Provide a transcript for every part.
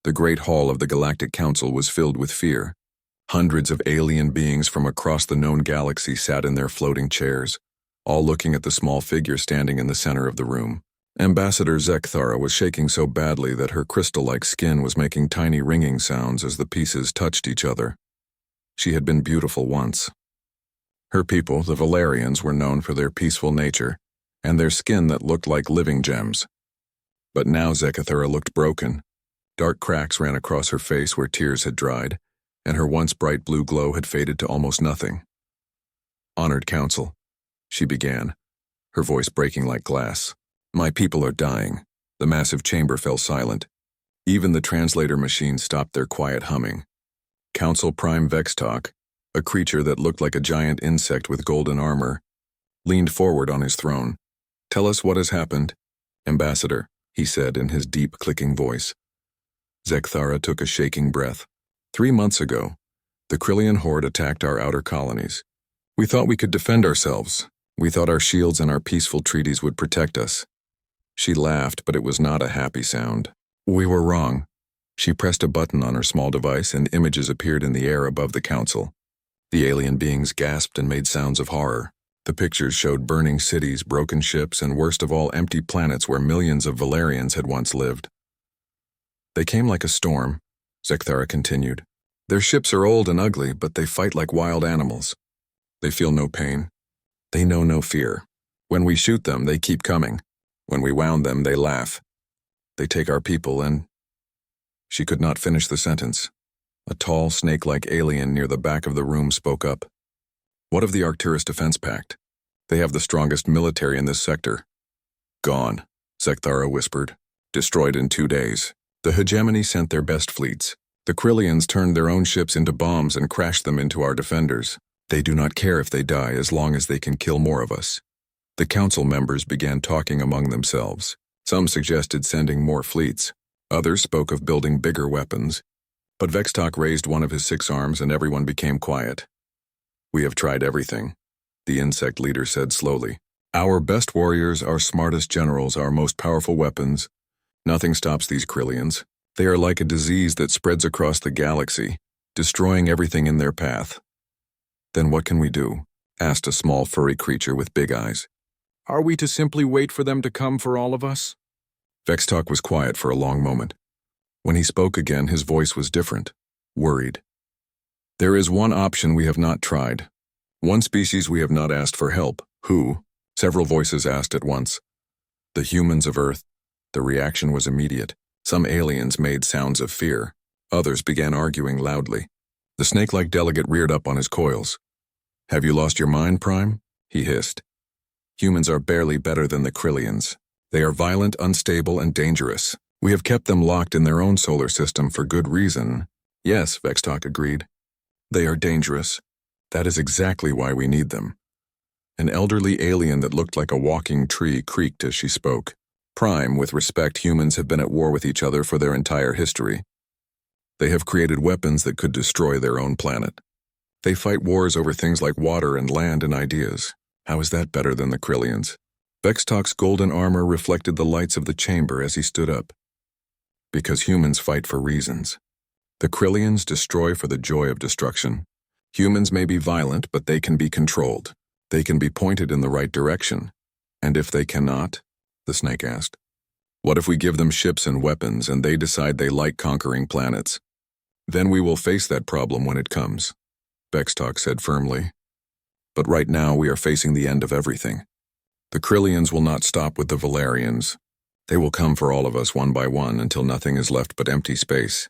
The great hall of the Galactic Council was filled with fear. Hundreds of alien beings from across the known galaxy sat in their floating chairs, all looking at the small figure standing in the center of the room. Ambassador Zekthara was shaking so badly that her crystal-like skin was making tiny ringing sounds as the pieces touched each other. She had been beautiful once. Her people, the Valerians, were known for their peaceful nature and their skin that looked like living gems. But now Zekthara looked broken. Dark cracks ran across her face where tears had dried, and her once bright blue glow had faded to almost nothing. "Honored Council," she began, her voice breaking like glass. "My people are dying." The massive chamber fell silent. Even the translator machines stopped their quiet humming. Council Prime Vextalk, a creature that looked like a giant insect with golden armor, leaned forward on his throne. "Tell us what has happened, Ambassador," he said in his deep, clicking voice. Zekthara took a shaking breath. 3 months ago, the Krillian horde attacked our outer colonies. We thought we could defend ourselves. We thought our shields and our peaceful treaties would protect us. She laughed, but it was not a happy sound. We were wrong. She pressed a button on her small device and images appeared in the air above the council. The alien beings gasped and made sounds of horror. The pictures showed burning cities, broken ships, and worst of all, empty planets where millions of Valerians had once lived. "They came like a storm," Zekthara continued. "Their ships are old and ugly, but they fight like wild animals. They feel no pain. They know no fear. When we shoot them, they keep coming. When we wound them, they laugh. They take our people and—" She could not finish the sentence. A tall, snake-like alien near the back of the room spoke up. "What of the Arcturus Defense Pact? They have the strongest military in this sector." "Gone," Zekthara whispered. "Destroyed in 2 days. The hegemony sent their best fleets. The Krillians turned their own ships into bombs and crashed them into our defenders. They do not care if they die as long as they can kill more of us." The council members began talking among themselves. Some suggested sending more fleets. Others spoke of building bigger weapons. But Vextalk raised one of his 6 arms and everyone became quiet. "We have tried everything," the insect leader said slowly. "Our best warriors, our smartest generals, our most powerful weapons. Nothing stops these Krillians. They are like a disease that spreads across the galaxy, destroying everything in their path." "Then what can we do?" asked a small furry creature with big eyes. "Are we to simply wait for them to come for all of us?" Vextalk was quiet for a long moment. When he spoke again, his voice was different, worried. "There is one option we have not tried. One species we have not asked for help. Who?" Several voices asked at once. "The humans of Earth." The reaction was immediate. Some aliens made sounds of fear. Others began arguing loudly. The snake-like delegate reared up on his coils. "Have you lost your mind, Prime?" he hissed. "Humans are barely better than the Krillians. They are violent, unstable, and dangerous. We have kept them locked in their own solar system for good reason." "Yes," Vextalk agreed. "They are dangerous. That is exactly why we need them." An elderly alien that looked like a walking tree creaked as she spoke. "Prime, with respect, humans have been at war with each other for their entire history. They have created weapons that could destroy their own planet. They fight wars over things like water and land and ideas. How is that better than the Krillians?" Vextalk's golden armor reflected the lights of the chamber as he stood up. "Because humans fight for reasons. The Krillians destroy for the joy of destruction. Humans may be violent, but they can be controlled. They can be pointed in the right direction. And if they cannot?" the snake asked. "What if we give them ships and weapons and they decide they like conquering planets? Then we will face that problem when it comes," Vextalk said firmly. "But right now we are facing the end of everything. The Krillians will not stop with the Valerians. They will come for all of us one by one until nothing is left but empty space."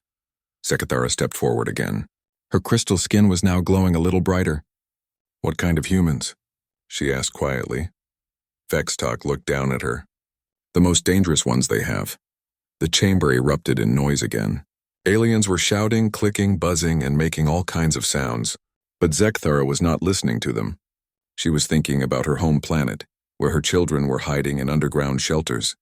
Zekthara stepped forward again. Her crystal skin was now glowing a little brighter. "What kind of humans?" she asked quietly. Vextalk looked down at her. "The most dangerous ones they have." The chamber erupted in noise again. Aliens were shouting, clicking, buzzing, and making all kinds of sounds. But Zekthara was not listening to them. She was thinking about her home planet, where her children were hiding in underground shelters.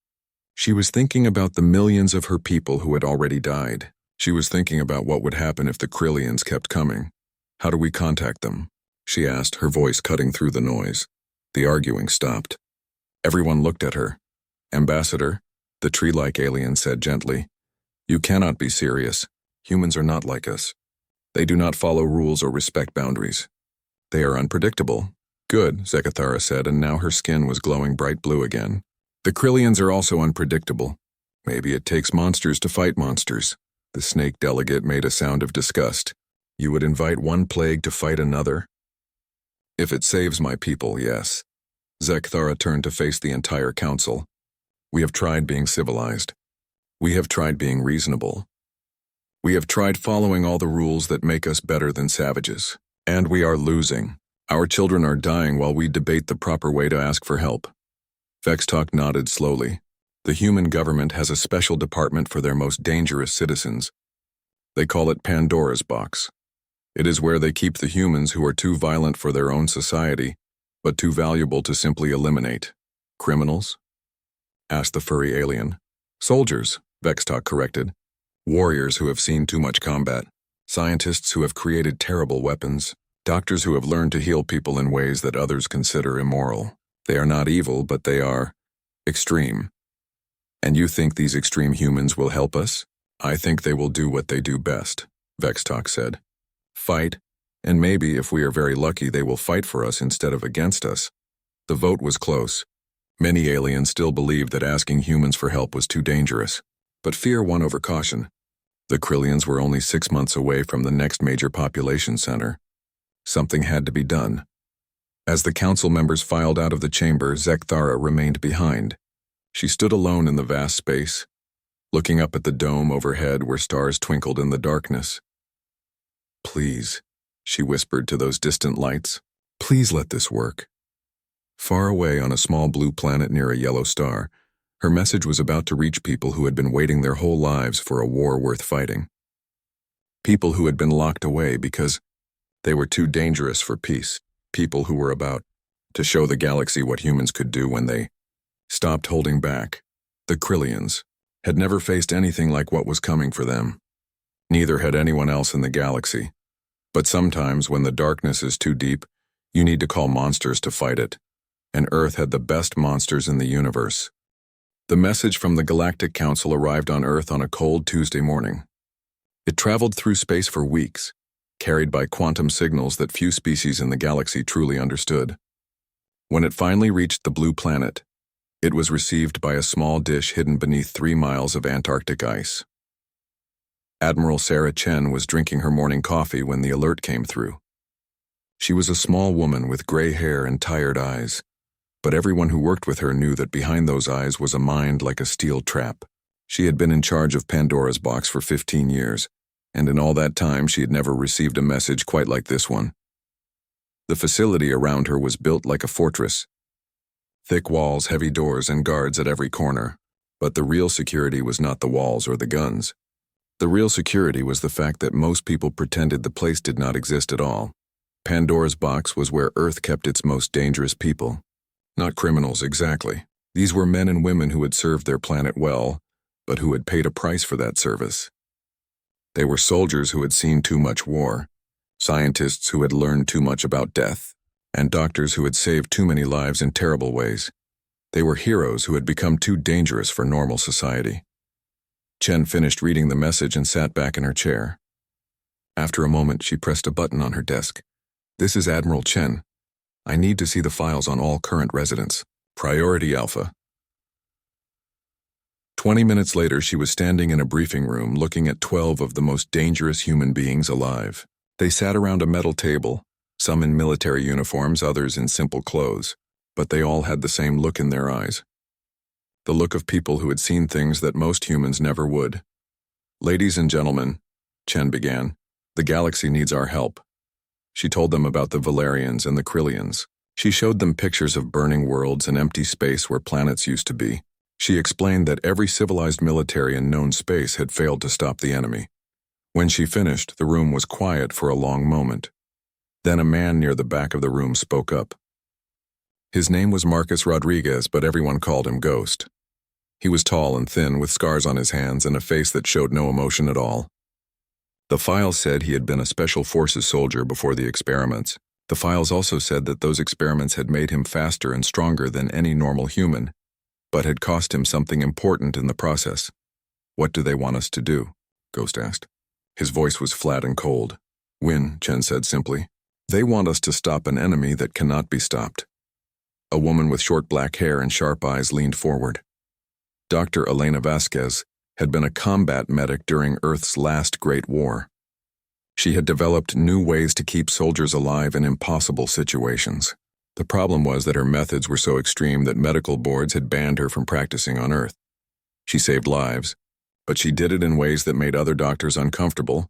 She was thinking about the millions of her people who had already died. She was thinking about what would happen if the Krillians kept coming. "How do we contact them?" she asked, her voice cutting through the noise. The arguing stopped. Everyone looked at her. "Ambassador," the tree-like alien said gently, You cannot be serious. Humans are not like us. They do not follow rules or respect boundaries. They are unpredictable. Good, Zekathara said, and now her skin was glowing bright blue again. The Krillians are also unpredictable. Maybe it takes monsters to fight monsters. The snake delegate made a sound of disgust. You would invite one plague to fight another? If it saves my people, yes. Zekathara turned to face the entire council. We have tried being civilized. We have tried being reasonable. We have tried following all the rules that make us better than savages. And we are losing. Our children are dying while we debate the proper way to ask for help. Vextalk nodded slowly. The human government has a special department for their most dangerous citizens. They call it Pandora's Box. It is where they keep the humans who are too violent for their own society, but too valuable to simply eliminate. Criminals? Asked the furry alien. Soldiers, Vextalk corrected. Warriors who have seen too much combat. Scientists who have created terrible weapons. Doctors who have learned to heal people in ways that others consider immoral. They are not evil, but they are extreme. And you think these extreme humans will help us? I think they will do what they do best, Vextalk said. Fight, and maybe, if we are very lucky, they will fight for us instead of against us. The vote was close. Many aliens still believed that asking humans for help was too dangerous. But fear won over caution. The Krillians were only 6 months away from the next major population center. Something had to be done. As the council members filed out of the chamber, Zekathara remained behind. She stood alone in the vast space, looking up at the dome overhead where stars twinkled in the darkness. Please, she whispered to those distant lights, please let this work. Far away on a small blue planet near a yellow star, her message was about to reach people who had been waiting their whole lives for a war worth fighting. People who had been locked away because they were too dangerous for peace. People who were about to show the galaxy what humans could do when they stopped holding back. The Krillians had never faced anything like what was coming for them. Neither had anyone else in the galaxy. But sometimes, when the darkness is too deep, you need to call monsters to fight it. And Earth had the best monsters in the universe. The message from the Galactic Council arrived on Earth on a cold Tuesday morning. It traveled through space for weeks, carried by quantum signals that few species in the galaxy truly understood. When it finally reached the blue planet, it was received by a small dish hidden beneath 3 miles of Antarctic ice. Admiral Sarah Chen was drinking her morning coffee when the alert came through. She was a small woman with gray hair and tired eyes, but everyone who worked with her knew that behind those eyes was a mind like a steel trap. She had been in charge of Pandora's Box for 15 years, and in all that time she had never received a message quite like this one. The facility around her was built like a fortress. Thick walls, heavy doors, and guards at every corner. But the real security was not the walls or the guns. The real security was the fact that most people pretended the place did not exist at all. Pandora's Box was where Earth kept its most dangerous people. Not criminals, exactly. These were men and women who had served their planet well, but who had paid a price for that service. They were soldiers who had seen too much war, scientists who had learned too much about death, and doctors who had saved too many lives in terrible ways. They were heroes who had become too dangerous for normal society. Chen finished reading the message and sat back in her chair. After a moment, she pressed a button on her desk. This is Admiral Chen. I need to see the files on all current residents. Priority Alpha. 20 minutes later, she was standing in a briefing room looking at 12 of the most dangerous human beings alive. They sat around a metal table, some in military uniforms, others in simple clothes, but they all had the same look in their eyes. The look of people who had seen things that most humans never would. Ladies and gentlemen, Chen began, the galaxy needs our help. She told them about the Valerians and the Krillians. She showed them pictures of burning worlds and empty space where planets used to be. She explained that every civilized military in known space had failed to stop the enemy. When she finished, the room was quiet for a long moment. Then a man near the back of the room spoke up. His name was Marcus Rodriguez, but everyone called him Ghost. He was tall and thin, with scars on his hands and a face that showed no emotion at all. The files said he had been a Special Forces soldier before the experiments. The files also said that those experiments had made him faster and stronger than any normal human, but had cost him something important in the process. What do they want us to do? Ghost asked. His voice was flat and cold. Win, Chen said simply. They want us to stop an enemy that cannot be stopped. A woman with short black hair and sharp eyes leaned forward. Dr. Elena Vasquez had been a combat medic during Earth's last Great War. She had developed new ways to keep soldiers alive in impossible situations. The problem was that her methods were so extreme that medical boards had banned her from practicing on Earth. She saved lives, but she did it in ways that made other doctors uncomfortable.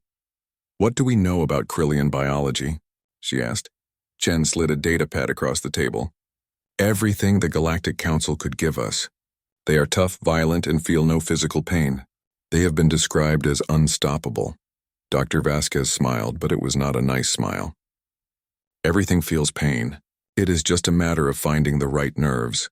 What do we know about Krillian biology? She asked. Chen slid a datapad across the table. Everything the Galactic Council could give us. They are tough, violent, and feel no physical pain. They have been described as unstoppable. Dr. Vasquez smiled, but it was not a nice smile. Everything feels pain. It is just a matter of finding the right nerves.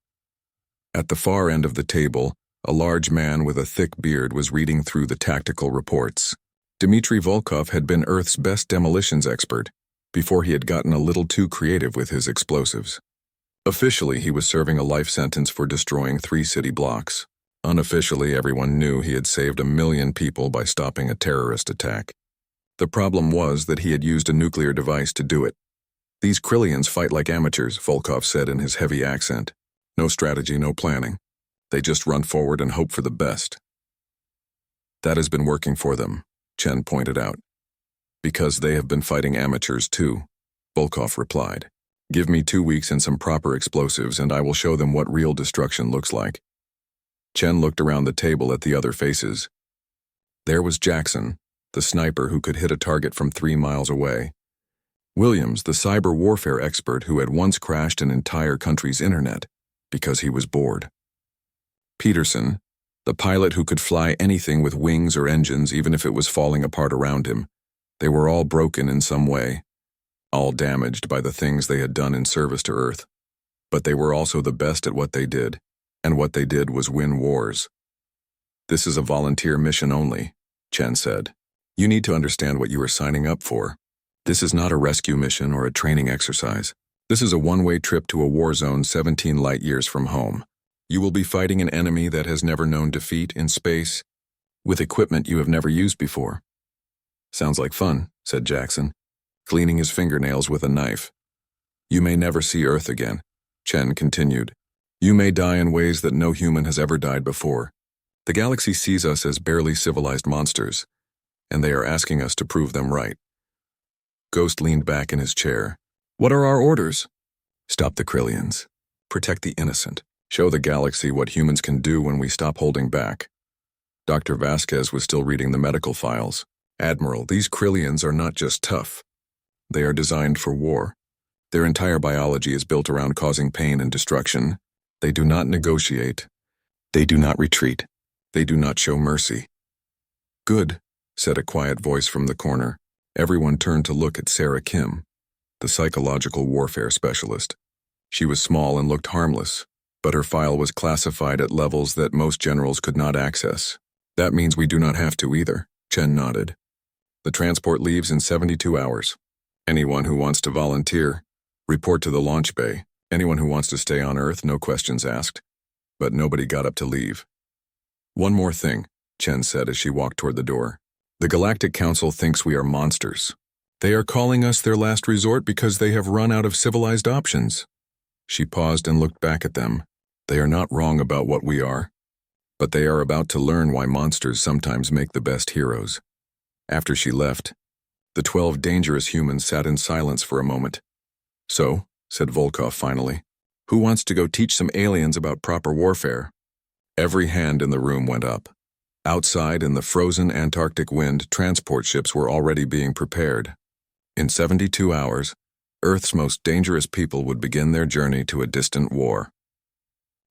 At the far end of the table, a large man with a thick beard was reading through the tactical reports. Dmitry Volkov had been Earth's best demolitions expert before he had gotten a little too creative with his explosives. Officially, he was serving a life sentence for destroying 3 city blocks. Unofficially, everyone knew he had saved 1 million people by stopping a terrorist attack. The problem was that he had used a nuclear device to do it. These Krillians fight like amateurs, Volkov said in his heavy accent. No strategy, no planning. They just run forward and hope for the best. That has been working for them, Chen pointed out. Because they have been fighting amateurs too, Volkov replied. Give me 2 weeks and some proper explosives and I will show them what real destruction looks like. Chen looked around the table at the other faces. There was Jackson, the sniper who could hit a target from 3 miles away. Williams, the cyber warfare expert who had once crashed an entire country's internet because he was bored. Peterson, the pilot who could fly anything with wings or engines even if it was falling apart around him. They were all broken in some way, all damaged by the things they had done in service to Earth. But they were also the best at what they did, and what they did was win wars. This is a volunteer mission only, Chen said. You need to understand what you are signing up for. This is not a rescue mission or a training exercise. This is a one-way trip to a war zone 17 light years from home. You will be fighting an enemy that has never known defeat in space, with equipment you have never used before. Sounds like fun, said Jackson, cleaning his fingernails with a knife. You may never see Earth again, Chen continued. You may die in ways that no human has ever died before. The galaxy sees us as barely civilized monsters, and they are asking us to prove them right. Ghost leaned back in his chair. What are our orders? Stop the Krillians. Protect the innocent. Show the galaxy what humans can do when we stop holding back. Dr. Vasquez was still reading the medical files. Admiral, these Krillians are not just tough. They are designed for war. Their entire biology is built around causing pain and destruction. They do not negotiate. They do not retreat. They do not show mercy. Good, said a quiet voice from the corner. Everyone turned to look at Sarah Kim, the psychological warfare specialist. She was small and looked harmless, but her file was classified at levels that most generals could not access. That means we do not have to either, Chen nodded. The transport leaves in 72 hours. Anyone who wants to volunteer, report to the launch bay. Anyone who wants to stay on Earth, no questions asked. But nobody got up to leave. One more thing, Chen said as she walked toward the door. The Galactic Council thinks we are monsters. They are calling us their last resort because they have run out of civilized options. She paused and looked back at them. They are not wrong about what we are, but they are about to learn why monsters sometimes make the best heroes. After she left, the 12 dangerous humans sat in silence for a moment. So, said Volkov finally, who wants to go teach some aliens about proper warfare? Every hand in the room went up. Outside in the frozen Antarctic wind, transport ships were already being prepared. In 72 hours, Earth's most dangerous people would begin their journey to a distant war.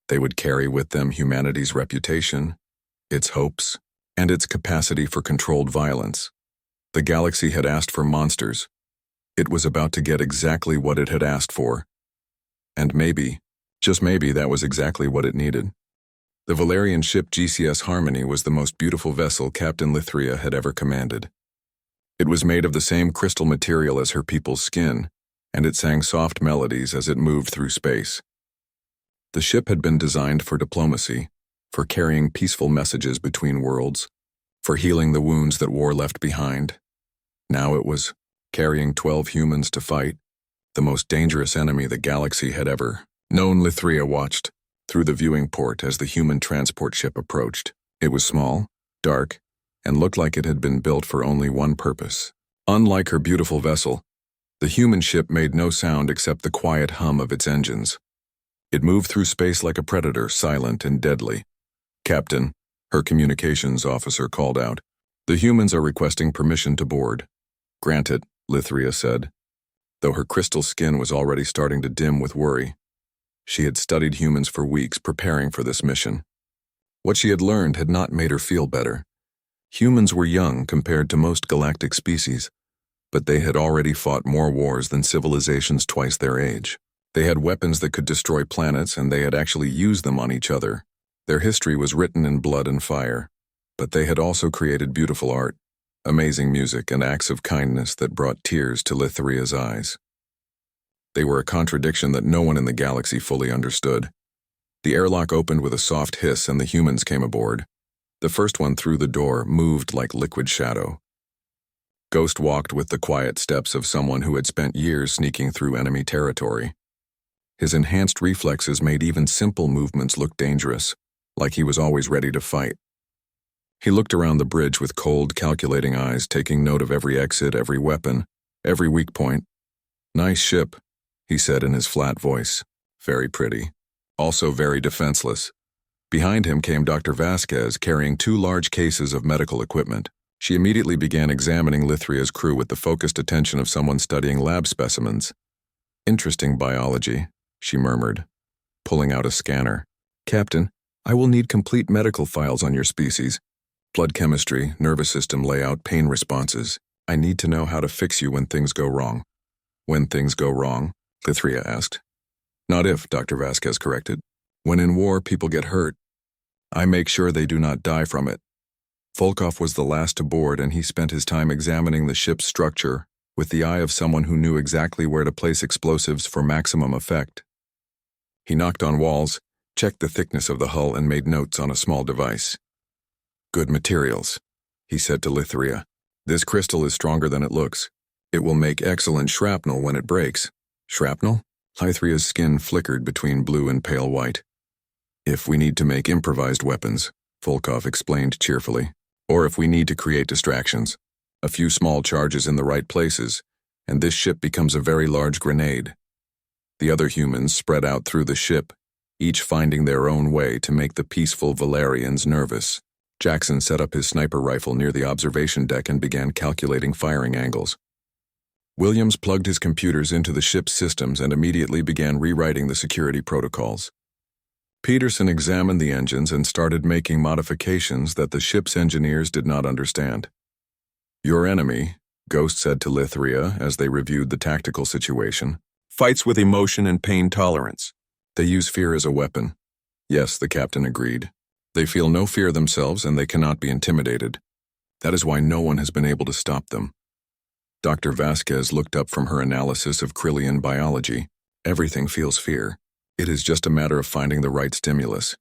They would carry with them humanity's reputation, its hopes, and its capacity for controlled violence. The galaxy had asked for monsters. It was about to get exactly what it had asked for. And maybe, just maybe, that was exactly what it needed. The Valerian ship GCS Harmony was the most beautiful vessel Captain Lithria had ever commanded. It was made of the same crystal material as her people's skin, and it sang soft melodies as it moved through space. The ship had been designed for diplomacy, for carrying peaceful messages between worlds, for healing the wounds that war left behind. Now it was carrying 12 humans to fight the most dangerous enemy the galaxy had ever known. Lithria watched through the viewing port as the human transport ship approached. It was small, dark, and looked like it had been built for only one purpose. Unlike her beautiful vessel, the human ship made no sound except the quiet hum of its engines. It moved through space like a predator, silent and deadly. "Captain," her communications officer called out, "the humans are requesting permission to board." "Granted," Lithria said, though her crystal skin was already starting to dim with worry. She had studied humans for weeks preparing for this mission. What she had learned had not made her feel better. Humans were young compared to most galactic species, but they had already fought more wars than civilizations twice their age. They had weapons that could destroy planets, and they had actually used them on each other. Their history was written in blood and fire, but they had also created beautiful art, amazing music, and acts of kindness that brought tears to Lithria's eyes. They were a contradiction that no one in the galaxy fully understood. The airlock opened with a soft hiss and the humans came aboard. The first one through the door moved like liquid shadow. Ghost walked with the quiet steps of someone who had spent years sneaking through enemy territory. His enhanced reflexes made even simple movements look dangerous, like he was always ready to fight. He looked around the bridge with cold, calculating eyes, taking note of every exit, every weapon, every weak point. "Nice ship," he said in his flat voice. "Very pretty. Also very defenseless." Behind him came Dr. Vasquez, carrying 2 large cases of medical equipment. She immediately began examining Lithria's crew with the focused attention of someone studying lab specimens. "Interesting biology," she murmured, pulling out a scanner. "Captain, I will need complete medical files on your species. Blood chemistry, nervous system layout, pain responses. I need to know how to fix you when things go wrong." "When things go wrong?" Lithria asked. "Not if," Dr. Vasquez corrected. "When in war people get hurt, I make sure they do not die from it." Volkov was the last to board, and he spent his time examining the ship's structure with the eye of someone who knew exactly where to place explosives for maximum effect. He knocked on walls, checked the thickness of the hull, and made notes on a small device. "Good materials," he said to Lithria. "This crystal is stronger than it looks. It will make excellent shrapnel when it breaks." "Shrapnel?" Lithria's skin flickered between blue and pale white. "If we need to make improvised weapons," Volkov explained cheerfully, "or if we need to create distractions. A few small charges in the right places, and this ship becomes a very large grenade." The other humans spread out through the ship, each finding their own way to make the peaceful Valerians nervous. Jackson set up his sniper rifle near the observation deck and began calculating firing angles. Williams plugged his computers into the ship's systems and immediately began rewriting the security protocols. Peterson examined the engines and started making modifications that the ship's engineers did not understand. "Your enemy," Ghost said to Lithria as they reviewed the tactical situation, "fights with emotion and pain tolerance. They use fear as a weapon." "Yes," the captain agreed. "They feel no fear themselves and they cannot be intimidated. That is why no one has been able to stop them." Dr. Vasquez looked up from her analysis of Krillian biology. "Everything feels fear. It is just a matter of finding the right stimulus.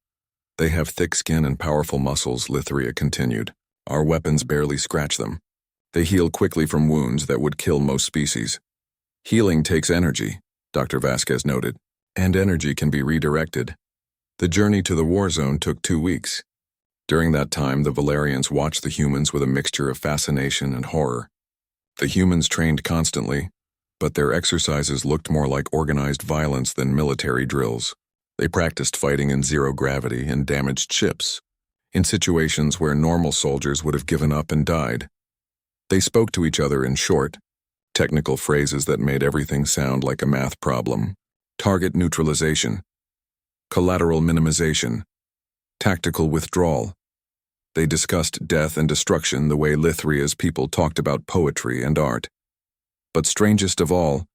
They have thick skin and powerful muscles," Lithria continued. "Our weapons barely scratch them. They heal quickly from wounds that would kill most species. Healing takes energy," Dr. Vasquez noted, "and energy can be redirected." The journey to the war zone took 2 weeks. During that time, the Valerians watched the humans with a mixture of fascination and horror. The humans trained constantly, but their exercises looked more like organized violence than military drills. They practiced fighting in zero gravity and damaged ships, in situations where normal soldiers would have given up and died. They spoke to each other in short, technical phrases that made everything sound like a math problem. Target neutralization, collateral minimization, tactical withdrawal. They discussed death and destruction the way Lithria's people talked about poetry and art. But strangest of all,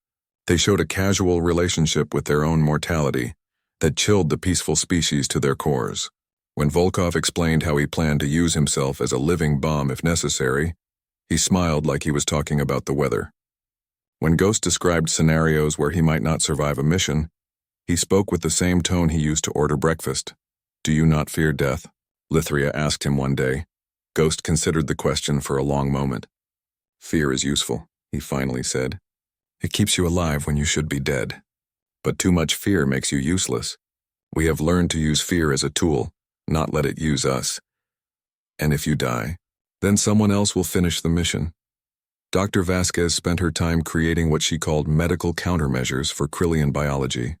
they showed a casual relationship with their own mortality that chilled the peaceful species to their cores. When Volkov explained how he planned to use himself as a living bomb if necessary, he smiled like he was talking about the weather. When Ghost described scenarios where he might not survive a mission, he spoke with the same tone he used to order breakfast. Do you not fear death? Lithria asked him one day. Ghost considered the question for a long moment. Fear is useful, he finally said. It keeps you alive when you should be dead. But too much fear makes you useless. We have learned to use fear as a tool, not let it use us. And if you die, then someone else will finish the mission. Dr. Vasquez spent her time creating what she called medical countermeasures for Krillian biology.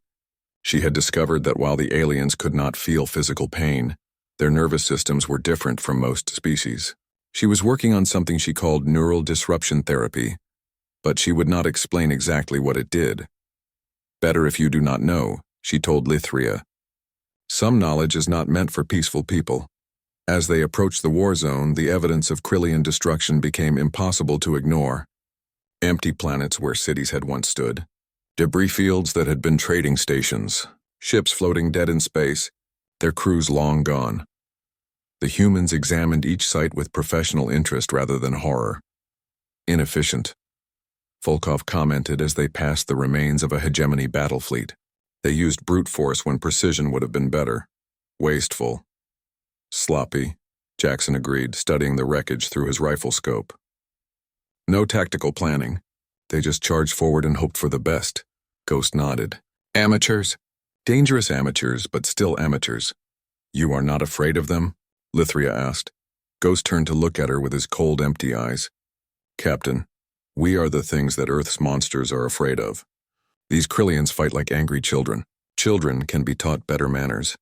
She had discovered that while the aliens could not feel physical pain, their nervous systems were different from most species. She was working on something she called neural disruption therapy, but she would not explain exactly what it did. Better if you do not know, she told Lithria. Some knowledge is not meant for peaceful people. As they approached the war zone, the evidence of Krillian destruction became impossible to ignore. Empty planets where cities had once stood, debris fields that had been trading stations, ships floating dead in space, their crews long gone. The humans examined each site with professional interest rather than horror. Inefficient, Volkov commented as they passed the remains of a hegemony battle fleet. They used brute force when precision would have been better. Wasteful. Sloppy, Jackson agreed, studying the wreckage through his rifle scope. No tactical planning. They just charged forward and hoped for the best. Ghost nodded. Amateurs? Dangerous amateurs, but still amateurs. You are not afraid of them? Lithria asked. Ghost turned to look at her with his cold, empty eyes. Captain, we are the things that Earth's monsters are afraid of. These Krillians fight like angry children. Children can be taught better manners.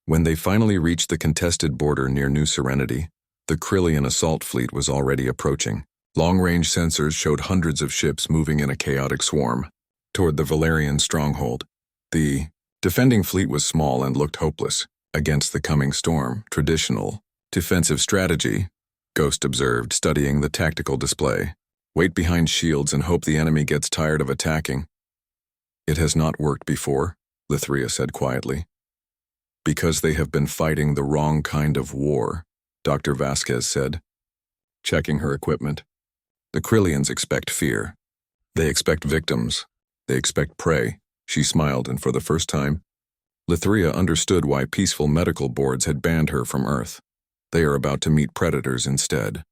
When they finally reached the contested border near New Serenity, the Krillian assault fleet was already approaching. Long-range sensors showed hundreds of ships moving in a chaotic swarm toward the Valerian stronghold. The defending fleet was small and looked hopeless against the coming storm. Traditional defensive strategy, Ghost observed, studying the tactical display. Wait behind shields and hope the enemy gets tired of attacking. It has not worked before, Lithria said quietly. Because they have been fighting the wrong kind of war, Dr. Vasquez said, checking her equipment. The Krillians expect fear. They expect victims. They expect prey. She smiled, and for the first time, Lithria understood why peaceful medical boards had banned her from Earth. They are about to meet predators instead.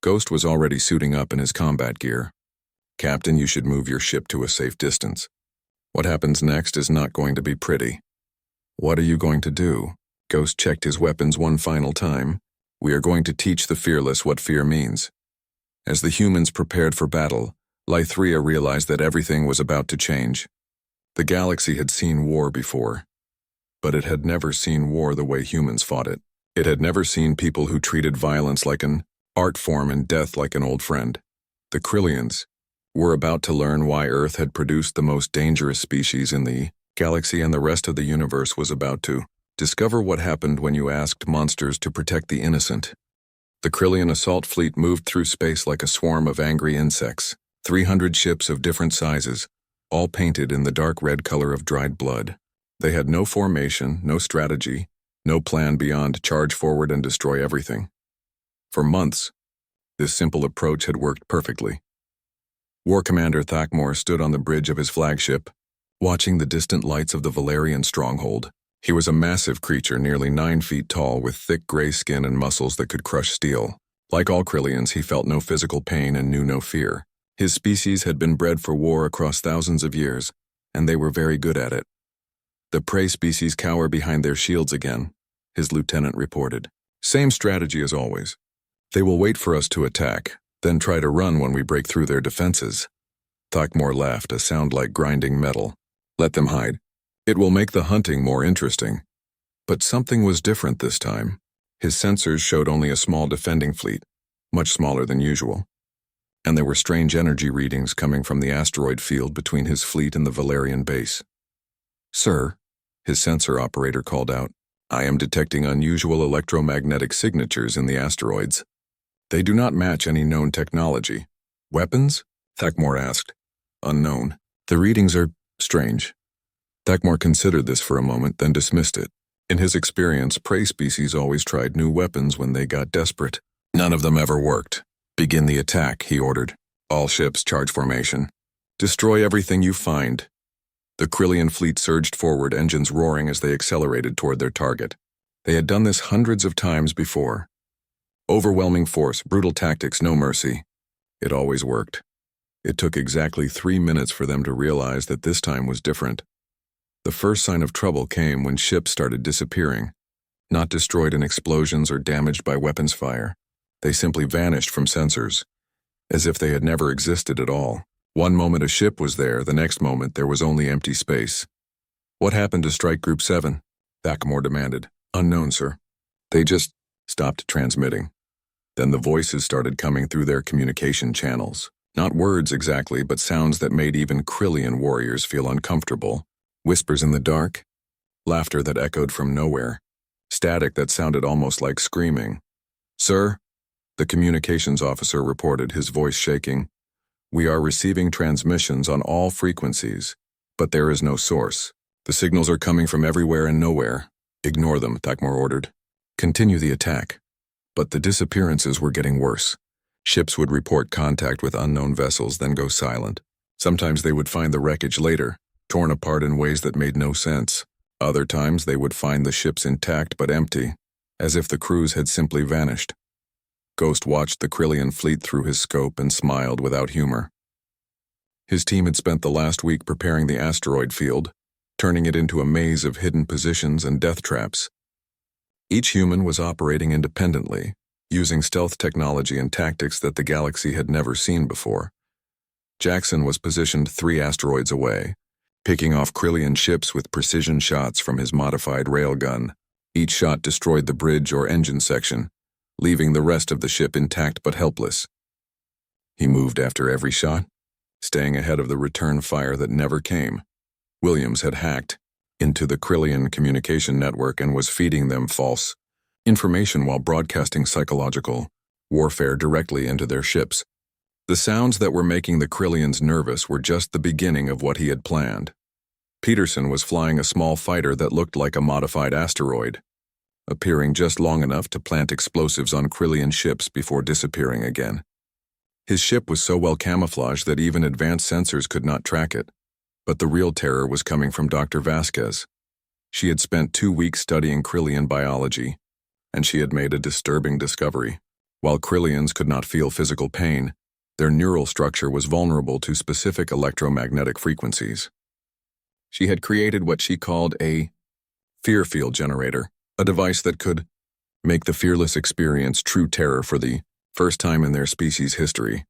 Ghost was already suiting up in his combat gear. Captain, you should move your ship to a safe distance. What happens next is not going to be pretty. What are you going to do? Ghost checked his weapons one final time. We are going to teach the fearless what fear means. As the humans prepared for battle, Lithria realized that everything was about to change. The galaxy had seen war before, but it had never seen war the way humans fought it. It had never seen people who treated violence like an art form and death like an old friend. The Krillians were about to learn why Earth had produced the most dangerous species in the galaxy, and the rest of the universe was about to discover what happened when you asked monsters to protect the innocent. The Krillian assault fleet moved through space like a swarm of angry insects, 300 ships of different sizes, all painted in the dark red color of dried blood. They had no formation, no strategy, no plan beyond charge forward and destroy everything. For months, this simple approach had worked perfectly. War Commander Thakmor stood on the bridge of his flagship, watching the distant lights of the Valerian stronghold. He was a massive creature, nearly 9 feet tall, with thick gray skin and muscles that could crush steel. Like all Krillians, he felt no physical pain and knew no fear. His species had been bred for war across thousands of years, and they were very good at it. The prey species cower behind their shields again, his lieutenant reported. Same strategy as always. They will wait for us to attack, then try to run when we break through their defenses. Thakmor laughed, a sound like grinding metal. Let them hide. It will make the hunting more interesting. But something was different this time. His sensors showed only a small defending fleet, much smaller than usual. And there were strange energy readings coming from the asteroid field between his fleet and the Valerian base. Sir, his sensor operator called out, I am detecting unusual electromagnetic signatures in the asteroids. They do not match any known technology. Weapons? Thakmor asked. Unknown. The readings are strange. Thakmor considered this for a moment, then dismissed it. In his experience, prey species always tried new weapons when they got desperate. None of them ever worked. Begin the attack, he ordered. All ships, charge formation. Destroy everything you find. The Krillian fleet surged forward, engines roaring as they accelerated toward their target. They had done this hundreds of times before. Overwhelming force, brutal tactics, no mercy. It always worked. It took exactly 3 minutes for them to realize that this time was different. The first sign of trouble came when ships started disappearing, not destroyed in explosions or damaged by weapons fire. They simply vanished from sensors, as if they had never existed at all. One moment a ship was there, the next moment there was only empty space. What happened to Strike Group 7? Thackamore demanded. Unknown, sir. They just stopped transmitting. Then the voices started coming through their communication channels. Not words exactly, but sounds that made even Krillian warriors feel uncomfortable. Whispers in the dark, laughter that echoed from nowhere, static that sounded almost like screaming. Sir, the communications officer reported, his voice shaking. We are receiving transmissions on all frequencies, but there is no source. The signals are coming from everywhere and nowhere. Ignore them, Thackamore ordered. Continue the attack. But the disappearances were getting worse. Ships would report contact with unknown vessels, then go silent. Sometimes they would find the wreckage later, torn apart in ways that made no sense. Other times they would find the ships intact but empty, as if the crews had simply vanished. Ghost watched the Krillian fleet through his scope and smiled without humor. His team had spent the last week preparing the asteroid field, turning it into a maze of hidden positions and death traps. Each human was operating independently, using stealth technology and tactics that the galaxy had never seen before. Jackson was positioned 3 asteroids away, picking off Krillian ships with precision shots from his modified railgun. Each shot destroyed the bridge or engine section, leaving the rest of the ship intact but helpless. He moved after every shot, staying ahead of the return fire that never came. Williams had hacked into the Krillian communication network and was feeding them false information while broadcasting psychological warfare directly into their ships. The sounds that were making the Krillians nervous were just the beginning of what he had planned. Peterson was flying a small fighter that looked like a modified asteroid, appearing just long enough to plant explosives on Krillian ships before disappearing again. His ship was so well camouflaged that even advanced sensors could not track it. But the real terror was coming from Dr. Vasquez. She had spent 2 weeks studying Krillian biology, and she had made a disturbing discovery. While Krillians could not feel physical pain, their neural structure was vulnerable to specific electromagnetic frequencies. She had created what she called a fear field generator, a device that could make the fearless experience true terror for the first time in their species' history.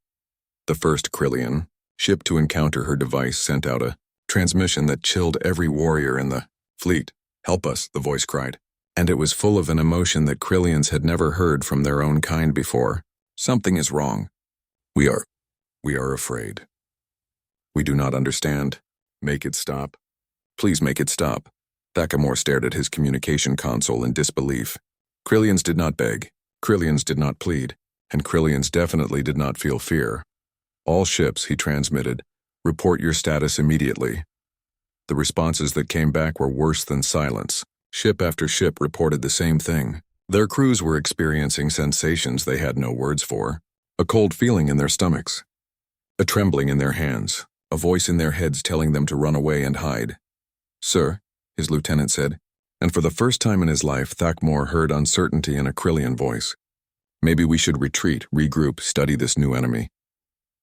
The first Krillian ship to encounter her device sent out a transmission that chilled every warrior in the fleet. Help us, the voice cried. And it was full of an emotion that Krillians had never heard from their own kind before. Something is wrong. We are afraid. We do not understand. Make it stop. Please make it stop. Thackamore stared at his communication console in disbelief. Krillians did not beg. Krillians did not plead. And Krillians definitely did not feel fear. All ships, he transmitted, report your status immediately. The responses that came back were worse than silence. Ship after ship reported the same thing. Their crews were experiencing sensations they had no words for. A cold feeling in their stomachs, a trembling in their hands, a voice in their heads telling them to run away and hide. Sir, his lieutenant said, and for the first time in his life, Thackamore heard uncertainty in a Krillian voice. Maybe we should retreat, regroup, study this new enemy.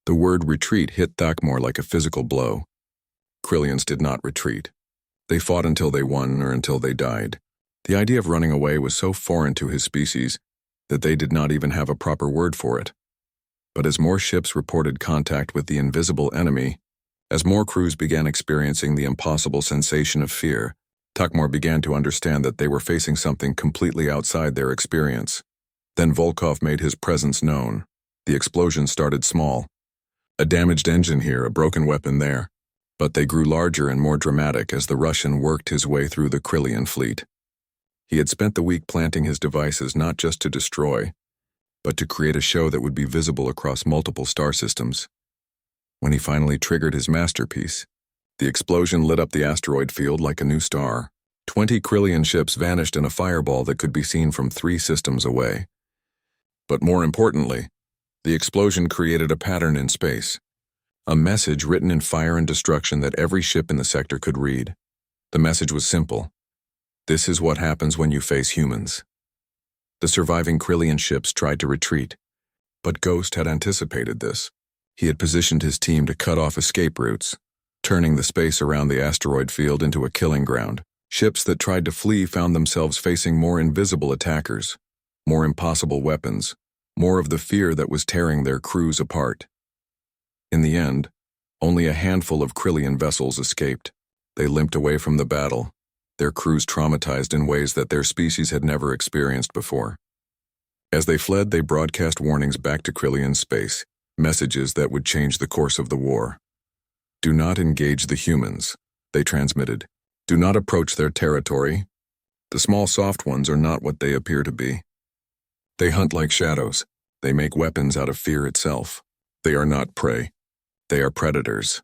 The word retreat hit Thackamore like a physical blow. Krillians did not retreat. They fought until they won or until they died. The idea of running away was so foreign to his species that they did not even have a proper word for it. But as more ships reported contact with the invisible enemy, as more crews began experiencing the impossible sensation of fear, Thackamore began to understand that they were facing something completely outside their experience. Then Volkov made his presence known. The explosion started small. A damaged engine here, a broken weapon there. But they grew larger and more dramatic as the Russian worked his way through the Krillian fleet. He had spent the week planting his devices not just to destroy, but to create a show that would be visible across multiple star systems. When he finally triggered his masterpiece, the explosion lit up the asteroid field like a new star. 20 Krillian ships vanished in a fireball that could be seen from 3 systems away. But more importantly, the explosion created a pattern in space, a message written in fire and destruction that every ship in the sector could read. The message was simple. This is what happens when you face humans. The surviving Krillian ships tried to retreat, but Ghost had anticipated this. He had positioned his team to cut off escape routes, turning the space around the asteroid field into a killing ground. Ships that tried to flee found themselves facing more invisible attackers, more impossible weapons, more of the fear that was tearing their crews apart. In the end, only a handful of Krillian vessels escaped. They limped away from the battle, their crews traumatized in ways that their species had never experienced before. As they fled, they broadcast warnings back to Krillian space, messages that would change the course of the war. "Do not engage the humans," they transmitted. "Do not approach their territory. The small soft ones are not what they appear to be. They hunt like shadows. They make weapons out of fear itself. They are not prey. They are predators."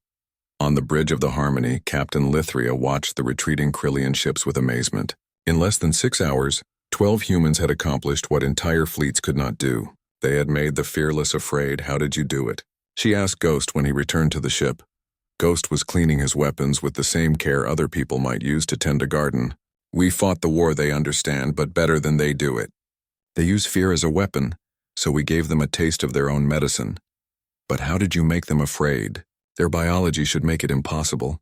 On the bridge of the Harmony, Captain Lithria watched the retreating Krillian ships with amazement. In less than 6 hours, 12 humans had accomplished what entire fleets could not do. They had made the fearless afraid. "How did you do it?" she asked Ghost when he returned to the ship. Ghost was cleaning his weapons with the same care other people might use to tend a garden. "We fought the war they understand, but better than they do it. They use fear as a weapon, so we gave them a taste of their own medicine." "But how did you make them afraid? Their biology should make it impossible."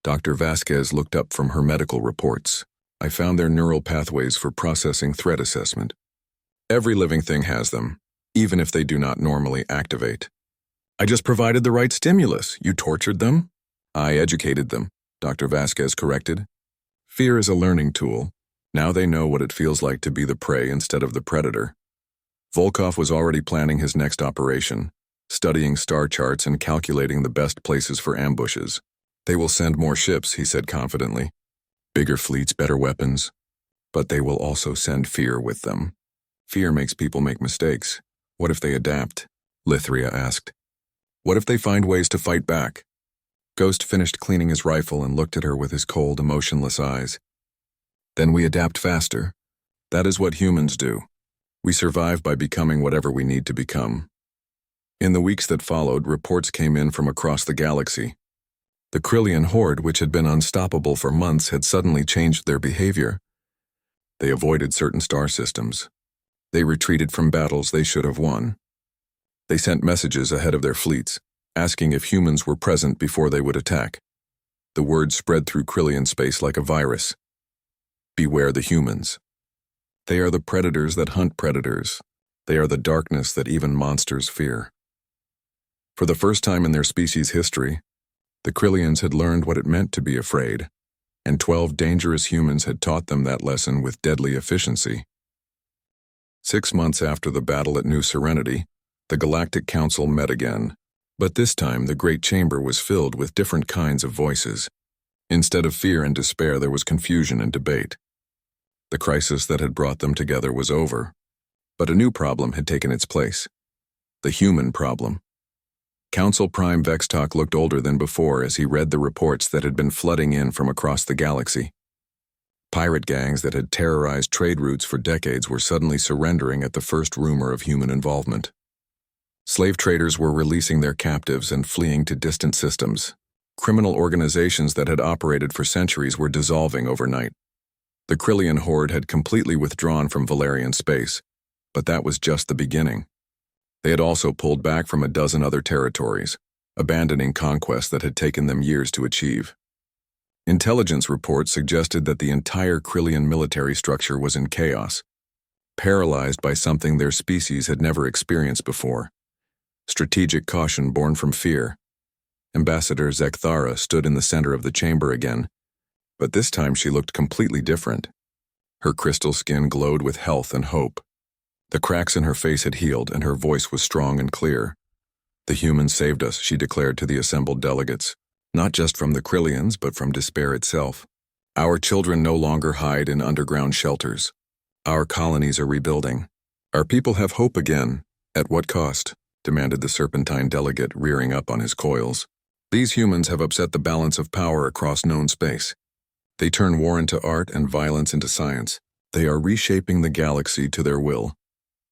Dr. Vasquez looked up from her medical reports. "I found their neural pathways for processing threat assessment. Every living thing has them, even if they do not normally activate." "I just provided the right stimulus. You tortured them?" "I educated them," Dr. Vasquez corrected. "Fear is a learning tool. Now they know what it feels like to be the prey instead of the predator." Volkov was already planning his next operation, studying star charts and calculating the best places for ambushes. "They will send more ships," he said confidently. "Bigger fleets, better weapons. But they will also send fear with them. Fear makes people make mistakes. What if they adapt?" Lithria asked. "What if they find ways to fight back?" Ghost finished cleaning his rifle and looked at her with his cold, emotionless eyes. "Then we adapt faster. That is what humans do. We survive by becoming whatever we need to become." In the weeks that followed, reports came in from across the galaxy. The Krillian horde, which had been unstoppable for months, had suddenly changed their behavior. They avoided certain star systems. They retreated from battles they should have won. They sent messages ahead of their fleets, asking if humans were present before they would attack. The word spread through Krillian space like a virus. Beware the humans. They are the predators that hunt predators. They are the darkness that even monsters fear. For the first time in their species' history, the Krillians had learned what it meant to be afraid, and 12 dangerous humans had taught them that lesson with deadly efficiency. 6 months after the battle at New Serenity, the Galactic Council met again, but this time the Great Chamber was filled with different kinds of voices. Instead of fear and despair, there was confusion and debate. The crisis that had brought them together was over, but a new problem had taken its place. The human problem. Council Prime Vextok looked older than before as he read the reports that had been flooding in from across the galaxy. Pirate gangs that had terrorized trade routes for decades were suddenly surrendering at the first rumor of human involvement. Slave traders were releasing their captives and fleeing to distant systems. Criminal organizations that had operated for centuries were dissolving overnight. The Krillian horde had completely withdrawn from Valerian space, but that was just the beginning. They had also pulled back from a dozen other territories, abandoning conquests that had taken them years to achieve. Intelligence reports suggested that the entire Krillian military structure was in chaos, paralyzed by something their species had never experienced before. Strategic caution born from fear. Ambassador Zekthara stood in the center of the chamber again, but this time she looked completely different. Her crystal skin glowed with health and hope. The cracks in her face had healed, and her voice was strong and clear. "The humans saved us," she declared to the assembled delegates, "not just from the Krillians, but from despair itself. Our children no longer hide in underground shelters. Our colonies are rebuilding. Our people have hope again. At what cost?" demanded the Serpentine delegate, rearing up on his coils. "These humans have upset the balance of power across known space. They turn war into art and violence into science. They are reshaping the galaxy to their will.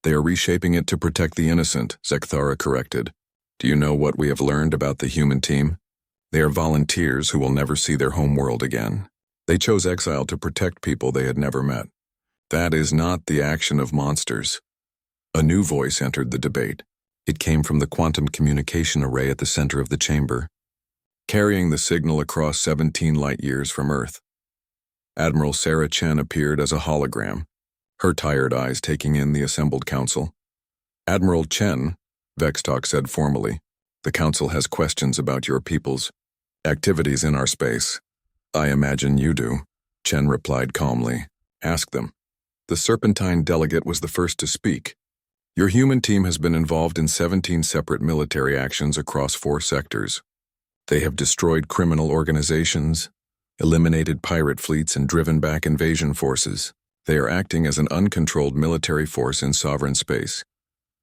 They are reshaping it to protect the innocent," Zekthara corrected. "Do you know what we have learned about the human team? They are volunteers who will never see their home world again. They chose exile to protect people they had never met. That is not the action of monsters. A new voice entered the debate. It came from the quantum communication array at the center of the chamber, carrying the signal across 17 light-years from Earth. Admiral Sarah Chen appeared as a hologram, her tired eyes taking in the assembled council. Admiral Chen, Vextalk said formally, the council has questions about your people's activities in our space. I imagine you do, Chen replied calmly. Ask them. The Serpentine delegate was the first to speak. Your human team has been involved in 17 separate military actions across 4 sectors. They have destroyed criminal organizations, eliminated pirate fleets, and driven back invasion forces. They are acting as an uncontrolled military force in sovereign space.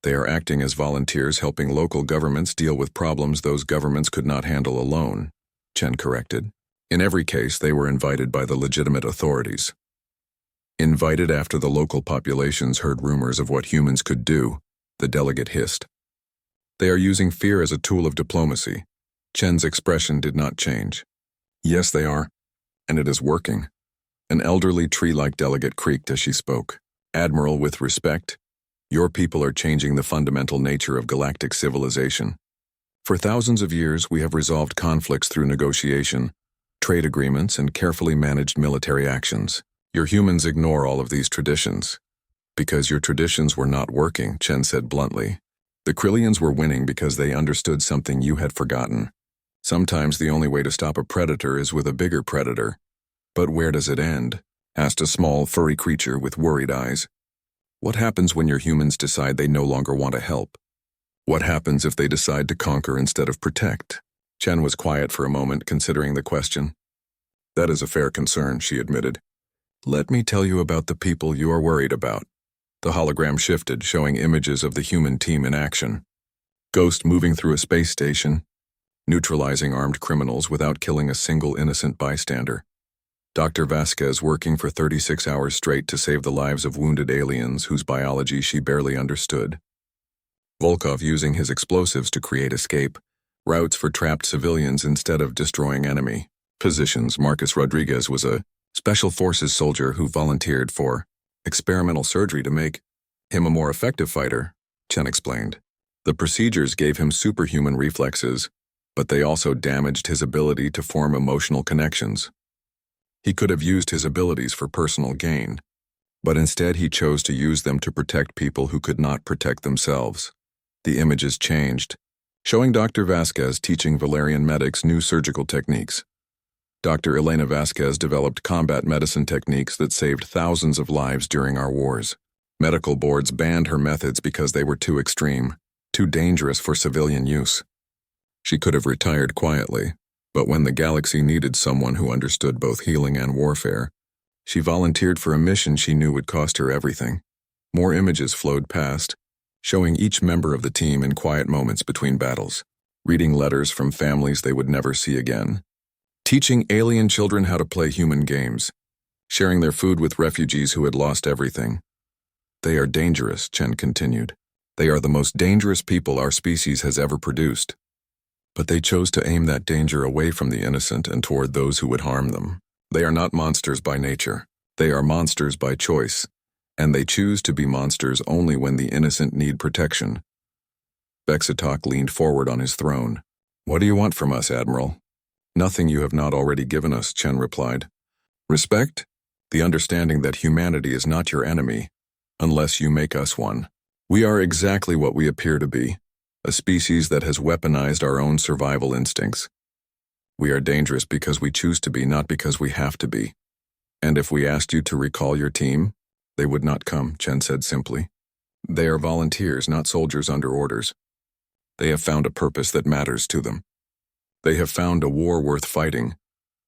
They are acting as volunteers helping local governments deal with problems those governments could not handle alone, Chen corrected. In every case, they were invited by the legitimate authorities. Invited after the local populations heard rumors of what humans could do, the delegate hissed. They are using fear as a tool of diplomacy. Chen's expression did not change. Yes, they are, and it is working. An elderly tree-like delegate creaked as she spoke. Admiral, with respect, your people are changing the fundamental nature of galactic civilization. For thousands of years, we have resolved conflicts through negotiation, trade agreements, and carefully managed military actions. Your humans ignore all of these traditions. Because your traditions were not working, Chen said bluntly. The Krillians were winning because they understood something you had forgotten. Sometimes the only way to stop a predator is with a bigger predator. But where does it end? Asked a small, furry creature with worried eyes. What happens when your humans decide they no longer want to help? What happens if they decide to conquer instead of protect? Chen was quiet for a moment, considering the question. That is a fair concern, she admitted. Let me tell you about the people you are worried about. The hologram shifted, showing images of the human team in action. Ghost moving through a space station, neutralizing armed criminals without killing a single innocent bystander. Dr. Vasquez working for 36 hours straight to save the lives of wounded aliens whose biology she barely understood. Volkov using his explosives to create escape routes for trapped civilians instead of destroying enemy positions. Marcus Rodriguez was a Special Forces soldier who volunteered for experimental surgery to make him a more effective fighter, Chen explained. The procedures gave him superhuman reflexes, but they also damaged his ability to form emotional connections. He could have used his abilities for personal gain, but instead he chose to use them to protect people who could not protect themselves. The images changed, showing Dr. Vasquez teaching Valerian medics new surgical techniques. Dr. Elena Vasquez developed combat medicine techniques that saved thousands of lives during our wars. Medical boards banned her methods because they were too extreme, too dangerous for civilian use. She could have retired quietly, but when the galaxy needed someone who understood both healing and warfare, she volunteered for a mission she knew would cost her everything. More images flowed past, showing each member of the team in quiet moments between battles, reading letters from families they would never see again, teaching alien children how to play human games, sharing their food with refugees who had lost everything. They are dangerous, Chen continued. They are the most dangerous people our species has ever produced. But they chose to aim that danger away from the innocent and toward those who would harm them. They are not monsters by nature. They are monsters by choice, and they choose to be monsters only when the innocent need protection. Vextalk leaned forward on his throne. What do you want from us, Admiral? Nothing you have not already given us, Chen replied. Respect? The understanding that humanity is not your enemy, unless you make us one. We are exactly what we appear to be, a species that has weaponized our own survival instincts. We are dangerous because we choose to be, not because we have to be. And if we asked you to recall your team, they would not come, Chen said simply. They are volunteers, not soldiers under orders. They have found a purpose that matters to them. They have found a war worth fighting.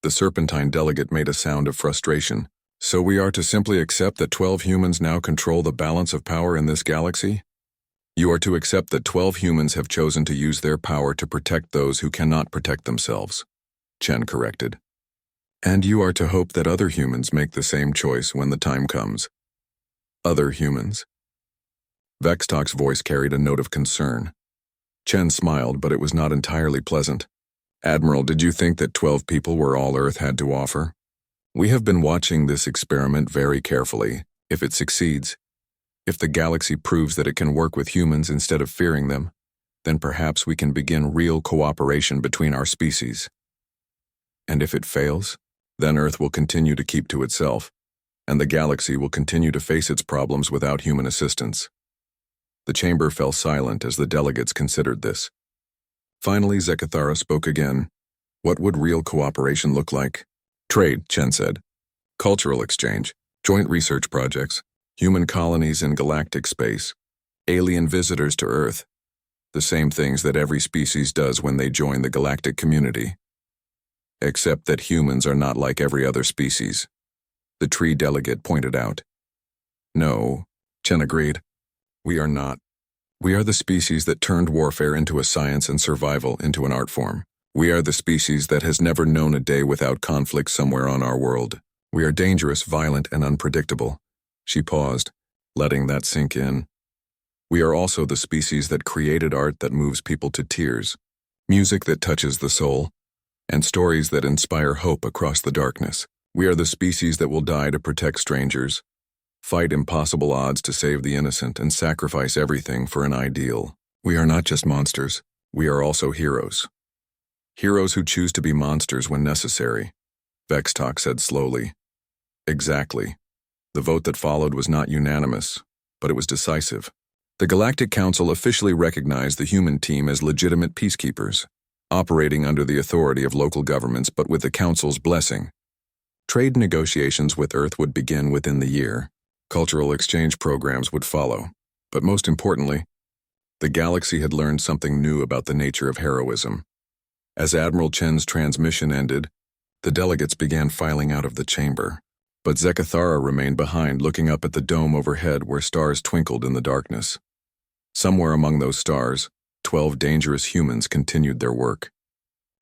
The Serpentine delegate made a sound of frustration. So we are to simply accept that 12 humans now control the balance of power in this galaxy? You are to accept that 12 humans have chosen to use their power to protect those who cannot protect themselves, Chen corrected. And you are to hope that other humans make the same choice when the time comes. Other humans? Vextalk's voice carried a note of concern. Chen smiled, but it was not entirely pleasant. Admiral, did you think that 12 people were all Earth had to offer? We have been watching this experiment very carefully. If it succeeds, if the galaxy proves that it can work with humans instead of fearing them, then perhaps we can begin real cooperation between our species. And if it fails, then Earth will continue to keep to itself, and the galaxy will continue to face its problems without human assistance. The chamber fell silent as the delegates considered this. Finally, Zekathara spoke again. What would real cooperation look like? Trade, Chen said. Cultural exchange, joint research projects, human colonies in galactic space, alien visitors to Earth. The same things that every species does when they join the galactic community. Except that humans are not like every other species, the tree delegate pointed out. No, Chen agreed. We are not. We are the species that turned warfare into a science and survival into an art form. We are the species that has never known a day without conflict somewhere on our world. We are dangerous, violent, and unpredictable. She paused, letting that sink in. We are also the species that created art that moves people to tears, music that touches the soul, and stories that inspire hope across the darkness. We are the species that will die to protect strangers, fight impossible odds to save the innocent, and sacrifice everything for an ideal. We are not just monsters, we are also heroes. Heroes who choose to be monsters when necessary, Vextalk said slowly. Exactly. The vote that followed was not unanimous, but it was decisive. The Galactic Council officially recognized the human team as legitimate peacekeepers, operating under the authority of local governments but with the Council's blessing. Trade negotiations with Earth would begin within the year. Cultural exchange programs would follow. But most importantly, the galaxy had learned something new about the nature of heroism. As Admiral Chen's transmission ended, the delegates began filing out of the chamber. But Zekathara remained behind, looking up at the dome overhead where stars twinkled in the darkness. Somewhere among those stars, 12 dangerous humans continued their work.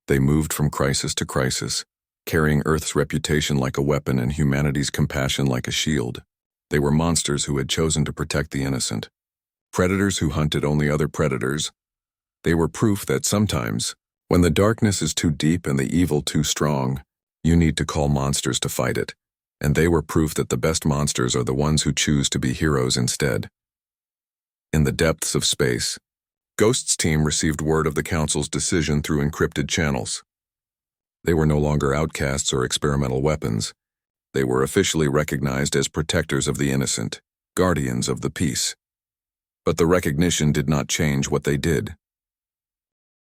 They moved from crisis to crisis, carrying Earth's reputation like a weapon and humanity's compassion like a shield. They were monsters who had chosen to protect the innocent. Predators who hunted only other predators. They were proof that sometimes, when the darkness is too deep and the evil too strong, you need to call monsters to fight it. And they were proof that the best monsters are the ones who choose to be heroes instead. In the depths of space, Ghost's team received word of the Council's decision through encrypted channels. They were no longer outcasts or experimental weapons. They were officially recognized as protectors of the innocent, guardians of the peace. But the recognition did not change what they did.